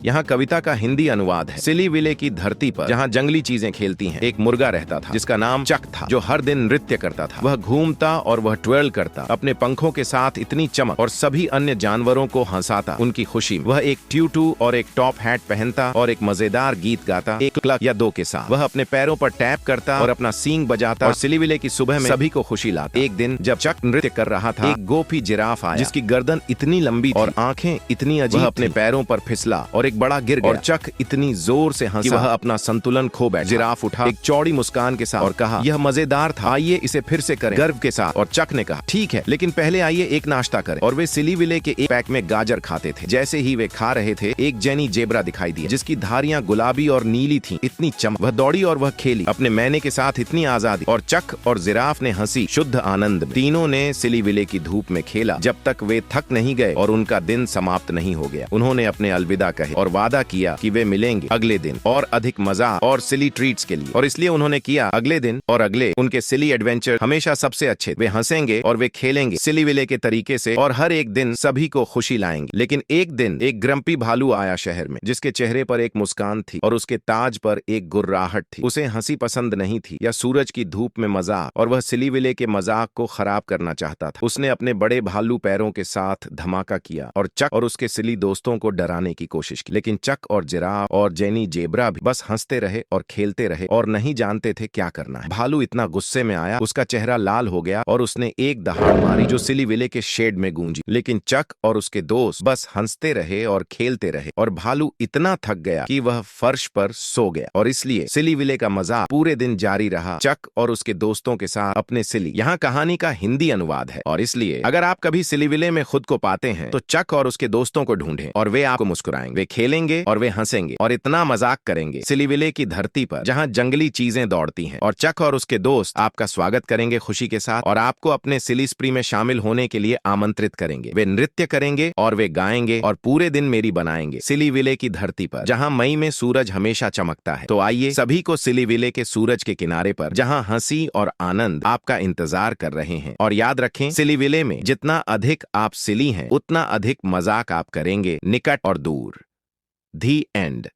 यहाँ कविता का हिंदी अनुवाद है। सिली विले की धरती पर जहाँ जंगली चीजें खेलती हैं, एक मुर्गा रहता था जिसका नाम चक था, जो हर दिन नृत्य करता था। वह घूमता और वह ट्वेल करता, अपने पंखों के साथ इतनी चमक, और सभी अन्य जानवरों को हंसाता उनकी खुशी में। वह एक ट्यूटू और एक टॉप हैट पहनता और एक मजेदार गीत गाता, एक क्लक या दो के साथ। वह अपने पैरों पर टैप करता और अपना सींग बजाता और सिली विले की सुबह में सभी को खुशी लाता। एक दिन जब चक नृत्य कर रहा था, एक गोफी जिराफ आया जिसकी गर्दन इतनी लंबी और आंखें इतनी अजीब, वह अपने पैरों पर फिसला और एक बड़ा गिर गया और चक इतनी जोर से हंसा कि वह अपना संतुलन खो बैठा। जिराफ उठा एक चौड़ी मुस्कान के साथ और कहा, यह मजेदार था, आइए इसे फिर से करें गर्व के साथ। और चक ने कहा, ठीक है, लेकिन पहले आइए एक नाश्ता करें। और वे सिली विले के एक पैक में गाजर खाते थे। जैसे ही वे खा रहे थे, एक जेनी जेब्रा दिखाई दिया जिसकी धारियां गुलाबी और नीली थीं, इतनी चमक। वह दौड़ी और वह खेली अपने मैने के साथ, इतनी आजादी। और चक और जिराफ ने हंसी शुद्ध आनंद में। तीनों ने सिली विले की धूप में खेला जब तक वे थक नहीं गए और उनका दिन समाप्त नहीं हो गया। उन्होंने अपने अलविदा कहे और वादा किया कि वे मिलेंगे अगले दिन और अधिक मजा और सिली ट्रीट्स के लिए। और इसलिए उन्होंने किया अगले दिन और अगले। उनके सिली एडवेंचर हमेशा सबसे अच्छे। वे हंसेंगे और वे खेलेंगे सिली विले के तरीके से और हर एक दिन सभी को खुशी लाएंगे। लेकिन एक दिन एक ग्रम्पी भालू आया शहर में, जिसके चेहरे पर एक मुस्कान थी और उसके ताज पर एक गुर्राहट थी। उसे हंसी पसंद नहीं थी या सूरज की धूप में मजाक, और वह सिली विले के मजाक को खराब करना चाहता था। उसने अपने बड़े भालू पैरों के साथ धमाका किया और चक और उसके सिली दोस्तों को डराने की कोशिश की। लेकिन चक और जिराफ और जेनी जेब्रा भी बस हंसते रहे और खेलते रहे और नहीं जानते थे क्या करना है। भालू इतना गुस्से में आया, उसका चेहरा लाल हो गया और उसने एक दहाड़ मारी जो सिली विले के शेड में गूंजी। लेकिन चक और उसके दोस्त बस हंसते रहे और खेलते रहे और भालू इतना थक गया कि वह फर्श पर सो गया। और इसलिए सिली विले का मजाक पूरे दिन जारी रहा, चक और उसके दोस्तों के साथ अपने सिली। यहाँ कहानी का हिंदी अनुवाद है। और इसलिए अगर आप कभी सिली विले में खुद को पाते हैं तो चक और उसके दोस्तों को ढूंढें और वे आपको मुस्कुराएंगे, वे खेलेंगे और वे हंसेंगे और इतना मजाक करेंगे सिली विले की धरती पर जहाँ जंगली चीजें दौड़ती हैं। और चक और उसके दोस्त आपका स्वागत करेंगे खुशी के साथ और आपको अपने सिली स्प्री में शामिल होने के लिए आमंत्रित करेंगे। वे नृत्य करेंगे और वे गाएंगे और पूरे दिन मेरी बनाएंगे सिली विले की धरती पर जहाँ मई में सूरज हमेशा चमकता है। तो आइए सभी को सिली विले के सूरज के किनारे पर जहाँ हंसी और आनंद आपका इंतजार कर रहे हैं। और याद रखें, सिली विले में जितना अधिक आप सिली हैं उतना अधिक मजाक आप करेंगे निकट और दूर। दी एंड।